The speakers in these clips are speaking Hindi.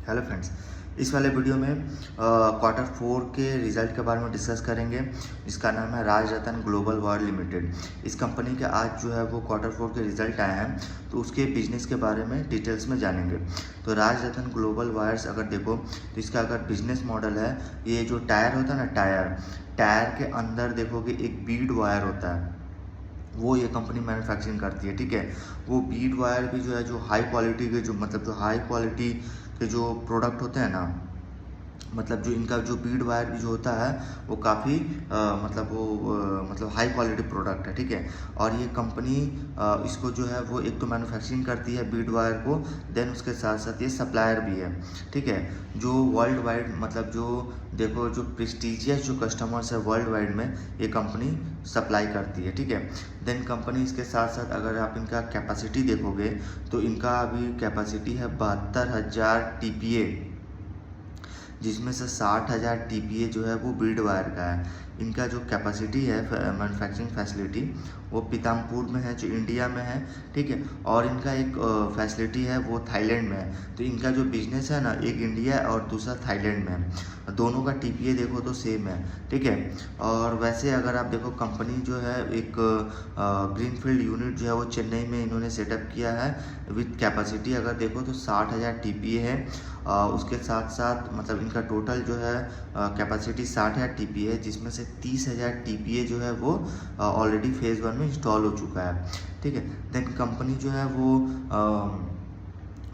हेलो फ्रेंड्स, इस वाले वीडियो में क्वार्टर 4 के रिजल्ट के बारे में डिस्कस करेंगे। इसका नाम है राजरतन ग्लोबल वायर लिमिटेड। इस कंपनी के आज जो है वो क्वार्टर 4 के रिजल्ट आए हैं, तो उसके बिजनेस के बारे में डिटेल्स में जानेंगे। तो राजरतन ग्लोबल वायर्स अगर देखो तो इसका अगर बिजनेस मॉडल है, ये जो टायर होता है ना, टायर के अंदर देखोगे एक बीड वायर होता है, वो ये कंपनी मैन्युफैक्चरिंग करती है। ठीक है, वो बीड वायर भी जो है जो हाई क्वालिटी के जो हाई क्वालिटी के जो प्रोडक्ट होते हैं ना, मतलब जो इनका जो बीड वायर भी जो होता है वो काफ़ी मतलब हाई क्वालिटी प्रोडक्ट है। ठीक है, और ये कंपनी इसको जो है वो एक तो मैन्युफैक्चरिंग करती है बीड वायर को, देन उसके साथ साथ ये सप्लायर भी है। ठीक है, जो वर्ल्ड वाइड मतलब जो देखो जो प्रेस्टीजियस जो कस्टमर्स है वर्ल्ड वाइड में ये कंपनी सप्लाई करती है। ठीक है, देन कंपनी इसके साथ साथ अगर आप इनका कैपेसिटी देखोगे तो इनका अभी कैपेसिटी है 72,000 TPA, जिसमें से 60,000 TPA जो है वो बीड वायर का है। इनका जो कैपेसिटी है मैन्युफैक्चरिंग फैसिलिटी वो पीतामपुर में है जो इंडिया में है। ठीक है, और इनका एक फैसिलिटी है वो थाईलैंड में है। तो इनका जो बिजनेस है ना, एक इंडिया और दूसरा थाईलैंड में है। दोनों का TPA देखो तो सेम है। ठीक है, और वैसे अगर आप देखो कंपनी जो है एक ग्रीनफील्ड यूनिट जो है वो चेन्नई में इन्होंने सेटअप किया है विथ कैपेसिटी अगर देखो तो 60,000 TPA है। उसके साथ साथ मतलब इनका टोटल जो है कैपेसिटी 60,000 TPA है, जिसमें से 30,000 TPA जो है वो ऑलरेडी फेज़ 1 में इंस्टॉल हो चुका है। ठीक है, देन कंपनी जो है वो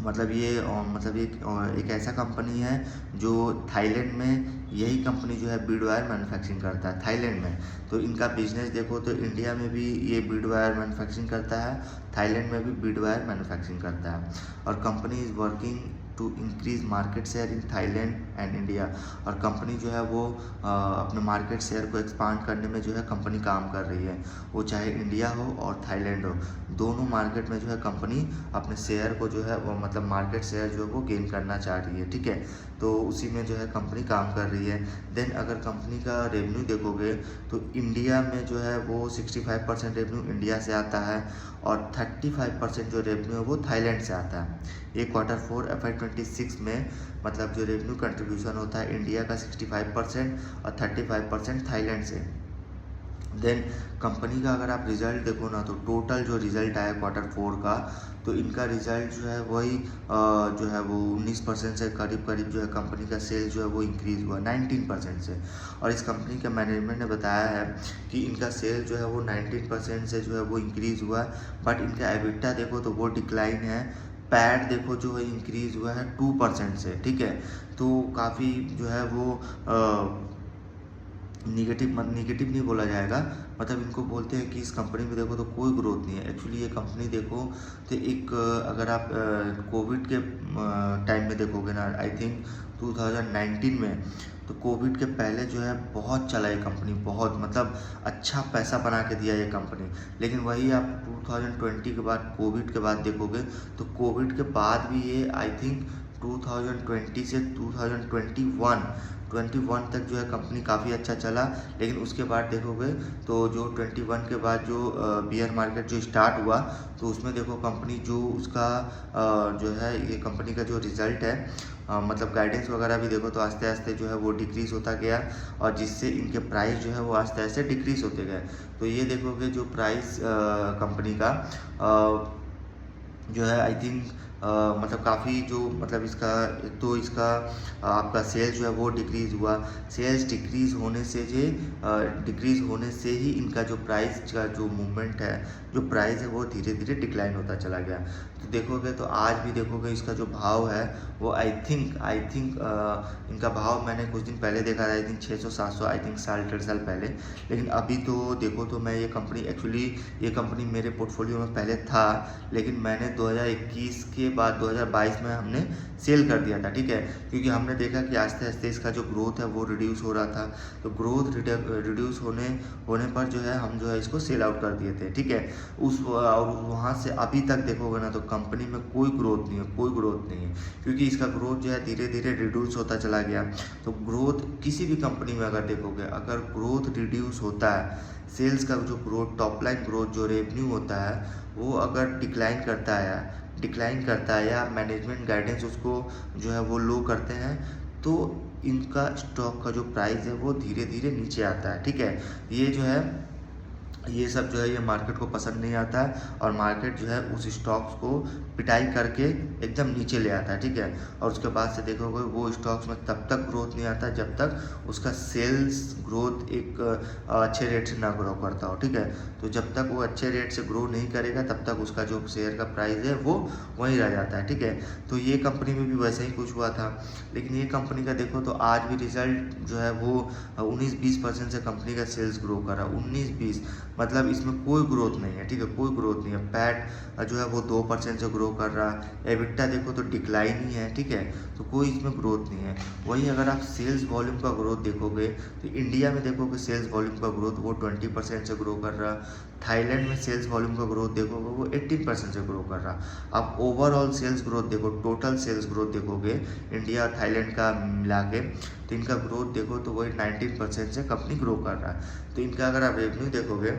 मतलब ये एक ऐसा कंपनी है जो थाईलैंड में यही कंपनी जो है बीड वायर मैन्युफैक्चरिंग करता है थाईलैंड में। तो इनका बिजनेस देखो तो इंडिया में भी ये बीड वायर मैन्युफैक्चरिंग करता है, थाईलैंड में भी बीड वायर मैन्युफैक्चरिंग करता है। और company is working to increase market share in Thailand and India. और कंपनी जो है वो अपने मार्केट शेयर को एक्सपांड करने में जो है कंपनी काम कर रही है, वो चाहे इंडिया हो और थाईलैंड हो, दोनों मार्केट में जो है कंपनी अपने शेयर को जो है वो मतलब मार्केट शेयर जो है वो गेन करना चाह रही है। ठीक है, तो उसी में जो है कंपनी काम कर रही है। देन अगर कंपनी का रेवेन्यू देखोगे तो इंडिया में जो है वो 65% रेवेन्यू इंडिया से आता है और 35% जो रेवेन्यू है वो थाईलैंड से आता है। ये क्वार्टर 4 FY26 में मतलब जो रेवेन्यू कंट्रीब्यूशन होता है इंडिया का 65% और 35% थाईलैंड से। देन कंपनी का अगर आप रिजल्ट देखो ना तो टोटल जो रिजल्ट आया क्वार्टर 4 का, तो इनका रिजल्ट जो है वही जो है वो 19% से करीब जो है कंपनी का सेल जो है वो इंक्रीज़ हुआ 19% से। और इस कंपनी के मैनेजमेंट ने बताया है कि इनका सेल जो है वो 19% से जो है वो इंक्रीज़ हुआ, बट इनका एबिटा देखो तो वो डिक्लाइन है। पैड देखो जो है इंक्रीज़ हुआ है 2% से। ठीक है, तो काफ़ी जो है वो निगेटिव नहीं बोला जाएगा, मतलब इनको बोलते हैं कि इस कंपनी में देखो तो कोई ग्रोथ नहीं है। एक्चुअली ये कंपनी देखो तो एक अगर आप कोविड के टाइम में देखोगे ना, आई थिंक 2019 में, तो कोविड के पहले जो है बहुत चला ये कंपनी, बहुत मतलब अच्छा पैसा बना के दिया ये कंपनी। लेकिन वही आप 2020 के बाद कोविड के बाद देखोगे तो कोविड के बाद भी ये आई थिंक 2020 से 2021 तक जो है कंपनी काफ़ी अच्छा चला। लेकिन उसके बाद देखोगे तो जो 21 के बाद जो बियर मार्केट जो स्टार्ट हुआ, तो उसमें देखो कंपनी जो उसका जो है ये कंपनी का जो रिज़ल्ट है मतलब गाइडेंस वगैरह भी देखो तो आस्ते आस्ते जो है वो डिक्रीज़ होता गया, और जिससे इनके प्राइस जो है वो आस्ते आस्ते डिक्रीज़ होते गए। तो ये देखोगे जो प्राइस कंपनी का जो है आई थिंक मतलब काफ़ी जो मतलब इसका एक तो इसका आपका सेल्स जो है वो डिक्रीज़ हुआ। सेल्स डिक्रीज़ होने से ही इनका जो प्राइस का जो मूवमेंट है, जो प्राइस है वो धीरे धीरे डिक्लाइन होता चला गया। तो देखोगे तो आज भी देखोगे इसका जो भाव है वो आई थिंक इनका भाव मैंने कुछ दिन पहले देखा था, आई थिंक 600-700, आई थिंक साल 1.5 साल पहले। लेकिन अभी तो देखो तो मैं ये कंपनी मेरे पोर्टफोलियो में पहले था, लेकिन मैंने 2021 के बाद 2022 में हमने सेल कर दिया था। ठीक है, क्योंकि हमने देखा कि आस्ते आस्ते इसका जो ग्रोथ है वो रिड्यूस हो रहा था, तो ग्रोथ रिड्यूस होने पर जो है हम जो है इसको सेल आउट कर दिए थे। ठीक है, और वहाँ से अभी तक देखोगे ना तो कंपनी में कोई ग्रोथ नहीं है, क्योंकि इसका ग्रोथ जो है धीरे धीरे रिड्यूस होता चला गया। तो ग्रोथ किसी भी कंपनी में अगर देखोगे, अगर ग्रोथ रिड्यूस होता है, सेल्स का जो ग्रोथ टॉप लाइन ग्रोथ जो रेवेन्यू होता है वो अगर डिक्लाइन करता है, डिक्लाइन करता है या मैनेजमेंट गाइडेंस उसको जो है वो लो करते हैं, तो इनका स्टॉक का जो प्राइस है वो धीरे धीरे नीचे आता है। ठीक है, ये जो है ये सब जो है ये मार्केट को पसंद नहीं आता है और मार्केट जो है उस स्टॉक्स को पिटाई करके एकदम नीचे ले आता है। ठीक है, और उसके बाद से देखोगे वो स्टॉक्स में तब तक ग्रोथ नहीं आता जब तक उसका सेल्स ग्रोथ एक अच्छे रेट से ना ग्रो करता हो। ठीक है, तो जब तक वो अच्छे रेट से ग्रो नहीं करेगा तब तक उसका जो शेयर का प्राइस है वो वहीं रह जाता है। ठीक है, तो ये कंपनी में भी वैसा ही कुछ हुआ था, लेकिन ये कंपनी का देखो तो आज भी रिजल्ट जो है वो 19-20% से कंपनी का सेल्स ग्रो कर रहा है। 19-20 मतलब इसमें कोई ग्रोथ नहीं है। ठीक है, कोई ग्रोथ नहीं है। पैट जो है वो 2% से ग्रो कर रहा है। एबिटा देखो तो डिक्लाइन ही है। ठीक है, तो कोई इसमें ग्रोथ नहीं है। वहीं अगर आप सेल्स वॉल्यूम का ग्रोथ देखोगे तो इंडिया में देखोगे सेल्स वॉल्यूम का ग्रोथ वो 20% से ग्रो कर रहा। थाईलैंड में सेल्स वॉल्यूम का ग्रोथ देखोगे वो 18% से ग्रो कर रहा। आप ओवरऑल सेल्स ग्रोथ देखो, टोटल सेल्स ग्रोथ देखोगे इंडिया और थाईलैंड का मिला के, तो इनका ग्रोथ देखो तो वही 19% से कंपनी ग्रो कर रहा है। तो इनका अगर आप रेवेन्यू देखोगे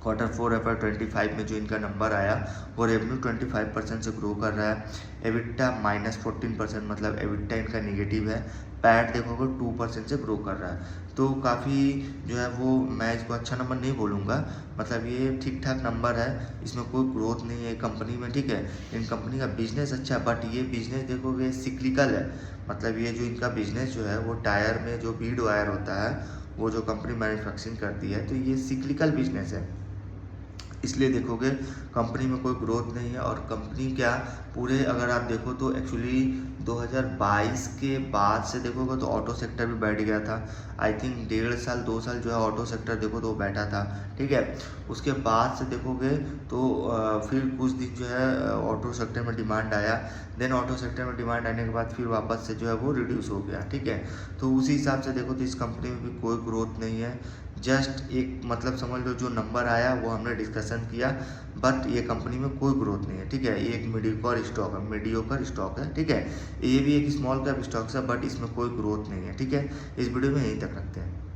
Q4 FY25 में जो इनका नंबर आया वो रेवेन्यू 25% से ग्रो कर रहा है। एबिटा -14% मतलब एबिटा इनका निगेटिव है। पैट देखोगे 2% से ग्रो कर रहा है। तो काफ़ी जो है वो मैं इसको अच्छा नंबर नहीं बोलूँगा, मतलब ये ठीक ठाक नंबर है, इसमें कोई ग्रोथ नहीं है कंपनी में। ठीक है, इन कंपनी का बिजनेस अच्छा है, बट ये बिजनेस देखोगे सिक्लिकल है। मतलब ये जो इनका बिजनेस जो है वो टायर में जो बीड वायर होता है वो जो कंपनी मैन्युफैक्चरिंग करती है, तो ये सिक्लिकल बिजनेस है। इसलिए देखोगे कंपनी में कोई ग्रोथ नहीं है। और कंपनी क्या पूरे अगर आप देखो तो एक्चुअली 2022 के बाद से देखोगे तो ऑटो सेक्टर भी बैठ गया था। आई थिंक 1.5 साल 2 साल जो है ऑटो सेक्टर देखो तो वो बैठा था। ठीक है, उसके बाद से देखोगे तो फिर कुछ दिन जो है ऑटो सेक्टर में डिमांड आया। देन ऑटो सेक्टर में डिमांड आने के बाद फिर वापस से जो है वो रिड्यूस हो गया। ठीक है, तो उसी हिसाब से देखो तो इस कंपनी में भी कोई ग्रोथ नहीं है। जस्ट एक मतलब समझ लो जो नंबर आया वो हमने डिस्कशन किया, बट ये कंपनी में कोई ग्रोथ नहीं है। ठीक है, ये एक मीडियोकर स्टॉक है। ठीक है, ये भी एक स्मॉल कैप स्टॉक है, बट इसमें कोई ग्रोथ नहीं है। ठीक है, इस वीडियो में यहीं तक रखते हैं।